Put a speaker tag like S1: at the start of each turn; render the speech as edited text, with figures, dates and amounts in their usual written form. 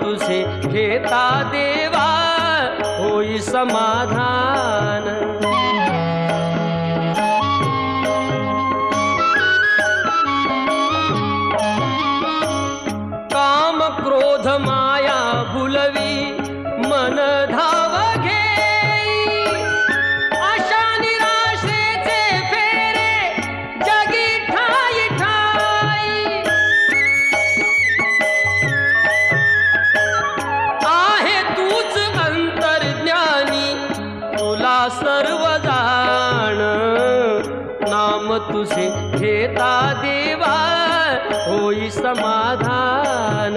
S1: तुझे घेता देवा होई समाधान। काम क्रोध माया भुलवी मन धाव घेई, आशा निराशेचे फेरे जगी ठाई ठाई। आहे तूच अंतर्ज्ञानी तुला सर्व जाण, नाम तुझे घेता देवा होई समाधान।